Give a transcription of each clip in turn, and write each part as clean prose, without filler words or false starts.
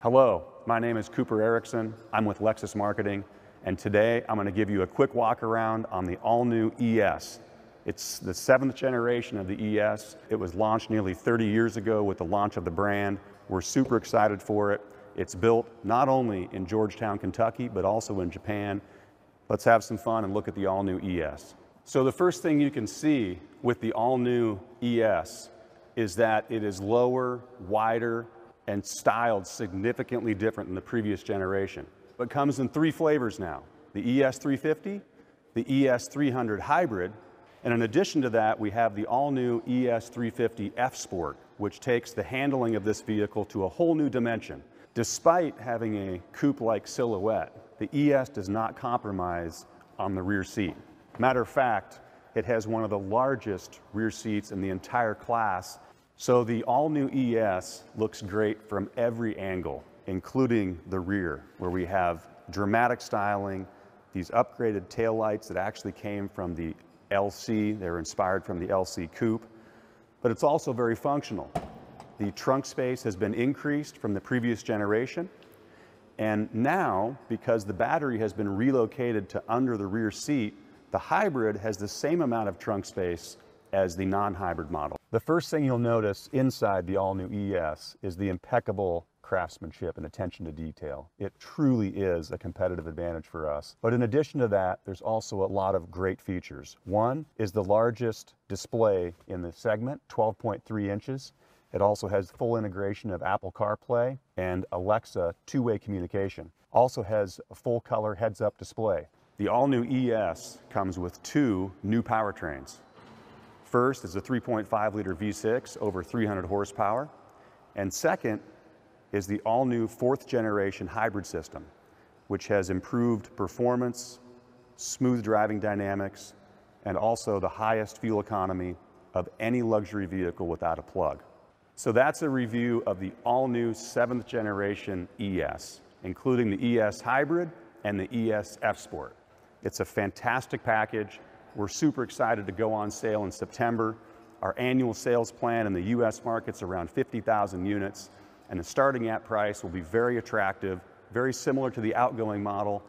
Hello, my name is Cooper Erickson. I'm with Lexus Marketing, and today I'm going to give you a quick walk around on the all-new ES. It's the 7th generation of the ES. It was launched nearly 30 years ago with the launch of the brand. We're super excited for it. It's built not only in Georgetown, Kentucky, but also in Japan. Let's have some fun and look at the all-new ES. So the first thing you can see with the all-new ES is that it is lower, wider, and styled significantly different than the previous generation. It comes in 3 flavors now: the ES350, the ES300 Hybrid, and in addition to that, we have the all-new ES350 F Sport, which takes the handling of this vehicle to a whole new dimension. Despite having a coupe-like silhouette, the ES does not compromise on the rear seat. Matter of fact, it has one of the largest rear seats in the entire class. So the all-new ES looks great from every angle, including the rear, where we have dramatic styling, these upgraded taillights that actually came from the LC. They're inspired from the LC Coupe, but it's also very functional. The trunk space has been increased from the previous generation, and now, because the battery has been relocated to under the rear seat, the hybrid has the same amount of trunk space as the non-hybrid model. The first thing you'll notice inside the all-new ES is the impeccable craftsmanship and attention to detail. It truly is a competitive advantage for us. But in addition to that, there's also a lot of great features. One is the largest display in the segment, 12.3 inches. It also has full integration of Apple CarPlay and Alexa two-way communication. Also has a full color heads-up display. The all-new ES comes with 2 new powertrains. First is a 3.5-liter V6 over 300 horsepower, and second is the all-new 4th generation hybrid system, which has improved performance, smooth driving dynamics, and also the highest fuel economy of any luxury vehicle without a plug. So that's a review of the all-new 7th generation ES, including the ES Hybrid and the ES F Sport. It's a fantastic package. We're super excited to go on sale in September. Our annual sales plan in the US market's around 50,000 units, and the starting at price will be very attractive, very similar to the outgoing model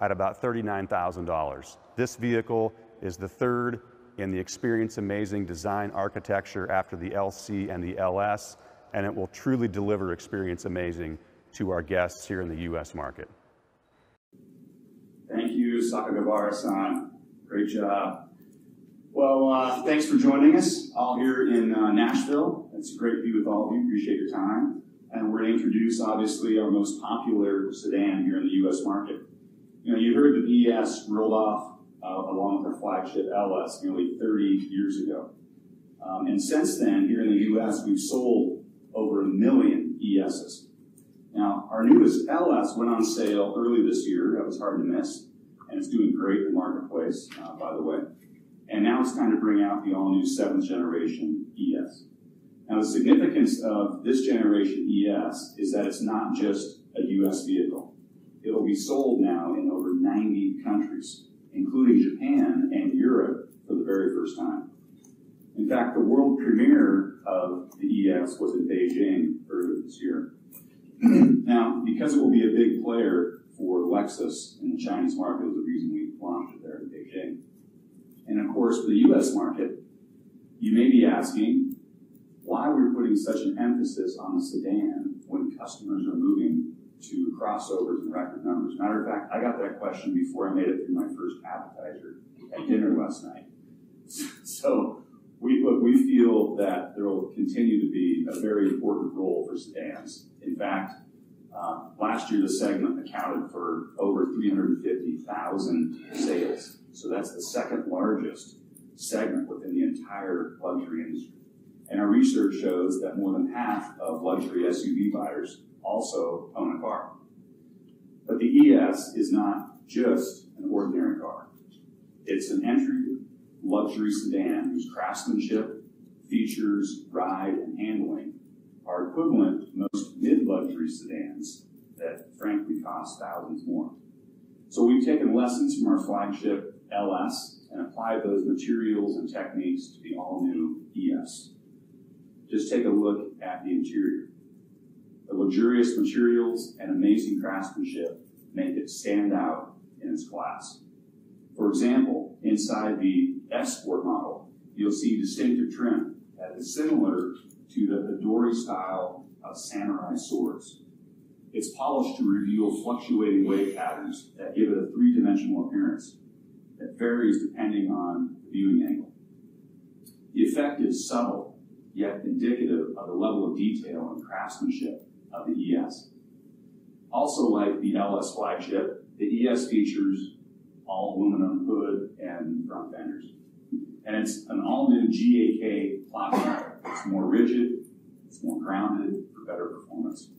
at about $39,000. This vehicle is the 3rd in the Experience Amazing design architecture after the LC and the LS, and it will truly deliver Experience Amazing to our guests here in the US market. Thank you, Sakagawara-san. Great job. Well, thanks for joining us all here in Nashville. It's great to be with all of you. Appreciate your time. And we're going to introduce, obviously, our most popular sedan here in the U.S. market. You know, you heard that the ES rolled off along with our flagship LS nearly 30 years ago. And since then, here in the U.S., we've sold over 1 million ESs. Now, our newest LS went on sale early this year. That was hard to miss. And it's doing great in the marketplace, by the way. And now it's time to bring out the all-new 7th generation ES. Now, the significance of this generation ES is that it's not just a US vehicle. It'll be sold now in over 90 countries, including Japan and Europe for the very first time. In fact, the world premiere of the ES was in Beijing earlier this year. Now, because it will be a big player for Lexus in the Chinese market, is the reason we launched it there in Beijing. And of course, for the US market, you may be asking why we're putting such an emphasis on the sedan when customers are moving to crossovers in record numbers. Matter of fact, I got that question before I made it through my first appetizer at dinner last night. So we feel that there will continue to be a very important role for sedans. In fact, last year the segment accounted for over 350,000 sales. So that's the 2nd largest segment within the entire luxury industry. And our research shows that more than half of luxury SUV buyers also own a car. But the ES is not just an ordinary car. It's an entry luxury sedan whose craftsmanship, features, ride, and handling are equivalent to most mid-luxury sedans that frankly cost thousands more. So we've taken lessons from our flagship LS and applied those materials and techniques to the all-new ES. Just take a look at the interior. The luxurious materials and amazing craftsmanship make it stand out in its class. For example, inside the S Sport model, you'll see distinctive trim that is similar to the Hidori style of samurai swords. It's polished to reveal fluctuating wave patterns that give it a three-dimensional appearance that varies depending on the viewing angle. The effect is subtle, yet indicative of the level of detail and craftsmanship of the ES. Also, like the LS flagship, the ES features all aluminum hood and front fenders. And it's an all-new GAK platform. It's more rigid, it's more grounded for better performance.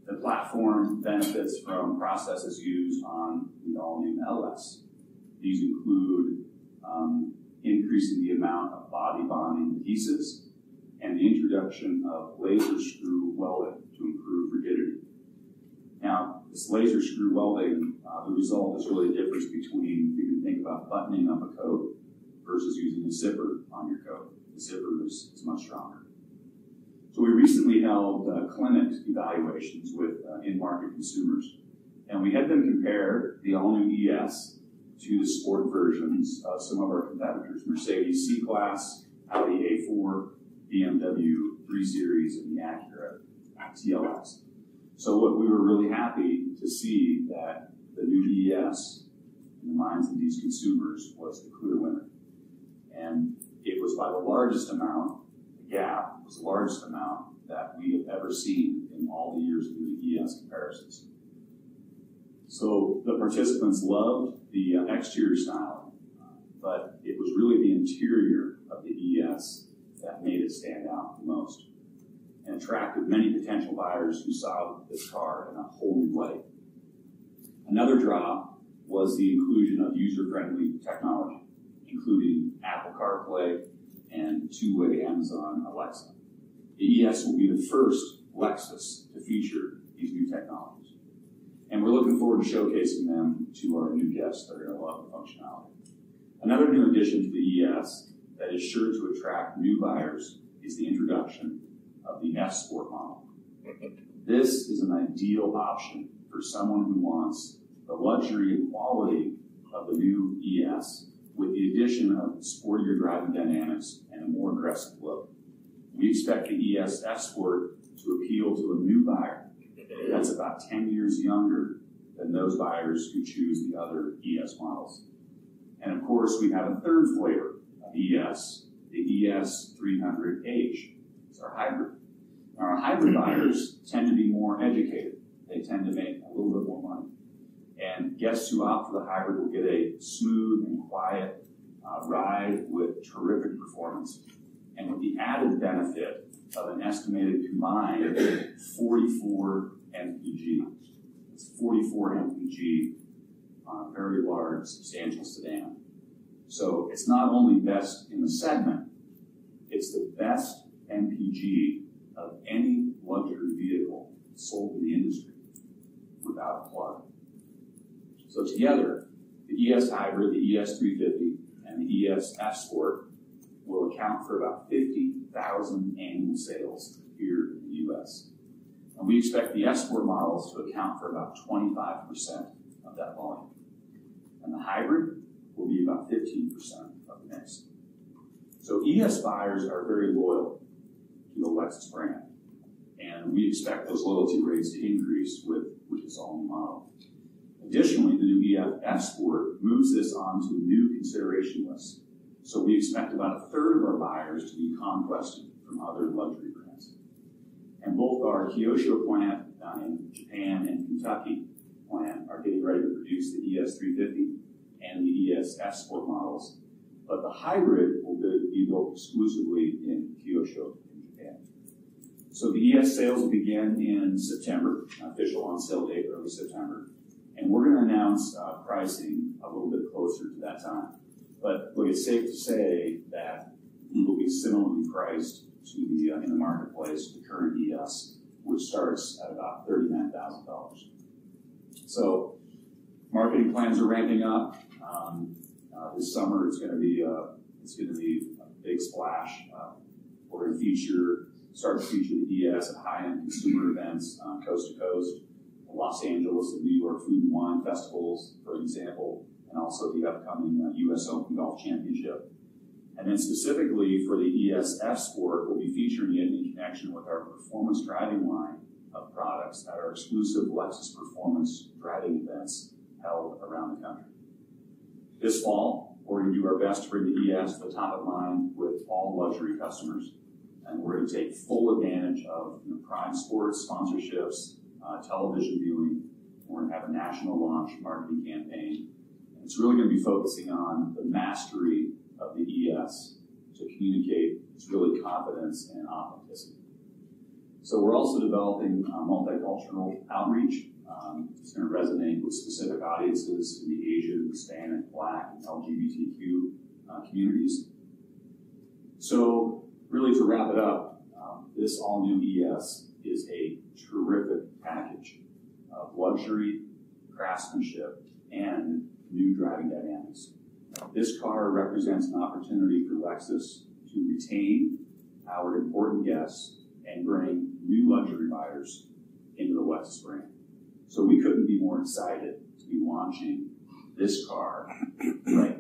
The platform benefits from processes used on the all-new LS. These include increasing the amount of body bonding adhesives and the introduction of laser screw welding to improve rigidity. Now, this laser screw welding, the result is really a difference between, you can think about buttoning up a coat versus using a zipper on your coat. The zipper is much stronger. So we recently held clinic evaluations with in-market consumers, and we had them compare the all-new ES to the sport versions of some of our competitors, Mercedes C-Class, Audi A4, BMW 3 Series, and the Acura TLX. So what we were really happy to see that the new ES in the minds of these consumers was the clear winner. And it was by the largest amount, the gap was the largest amount that we have ever seen in all the years of the ES comparisons. So the participants loved the exterior style, but it was really the interior of the ES that made it stand out the most and attracted many potential buyers who saw this car in a whole new light. Another draw was the inclusion of user-friendly technology, including Apple CarPlay and two-way Amazon Alexa. The ES will be the first Lexus to feature these new technologies. And we're looking forward to showcasing them to our new guests that are going to love the functionality. Another new addition to the ES that is sure to attract new buyers is the introduction of the F Sport model. This is an ideal option for someone who wants the luxury and quality of the new ES with the addition of sportier driving dynamics and a more aggressive look. We expect the ES F Sport to appeal to a new buyer that's about 10 years younger than those buyers who choose the other ES models. And of course, we have a third flavor of ES, the ES300H. It's our hybrid. Now, our hybrid buyers tend to be more educated. They tend to make a little bit more money. And guests who opt for the hybrid will get a smooth and quiet ride with terrific performance. And with the added benefit of an estimated combined 44 mpg. It's 44 mpg on a very large, substantial sedan. So it's not only best in the segment, it's the best mpg of any luxury vehicle sold in the industry without a plug. So together, the ES Hybrid, the ES350, and the ES F Sport will account for about 50,000 annual sales here in the U.S. And we expect the F Sport models to account for about 25% of that volume. And the hybrid will be about 15% of the mix. So ES buyers are very loyal to the Lexus brand. And we expect those loyalty rates to increase with this all-new model. Additionally, the new F Sport moves this onto new consideration lists. So we expect about a third of our buyers to be conquested from other luxury brands. And both our Kyosho plant in Japan and Kentucky plant are getting ready to produce the ES350 and the ES F Sport models. But the hybrid will be built exclusively in Kyosho in Japan. So the ES sales will begin in September, official on sale date early September. And we're going to announce pricing a little bit closer to that time. But look, it's safe to say that we will be similarly priced to the in the marketplace, the current ES, which starts at about $39,000. So marketing plans are ramping up. This summer, it's going to be a big splash. We're going to feature started to feature the ES at high-end consumer events coast to coast, Los Angeles and New York food and wine festivals, for example, and also the upcoming US Open Golf Championship. And then specifically for the ES F Sport, we'll be featuring it in connection with our performance driving line of products at our exclusive Lexus performance driving events held around the country. This fall, we're going to do our best to bring the ES to the top of mind with all luxury customers. And we're going to take full advantage of prime sports sponsorships, television viewing. We're going to have a national launch marketing campaign. And it's really going to be focusing on the mastery of the ES to communicate its really confidence and authenticity. So we're also developing multicultural outreach. It's going to resonate with specific audiences in the Asian, Hispanic, Black, and LGBTQ communities. So really to wrap it up, this all-new ES is a terrific package of luxury, craftsmanship, and new driving dynamics. This car represents an opportunity for Lexus to retain our important guests and bring new luxury buyers into the Lexus brand. So we couldn't be more excited to be launching this car right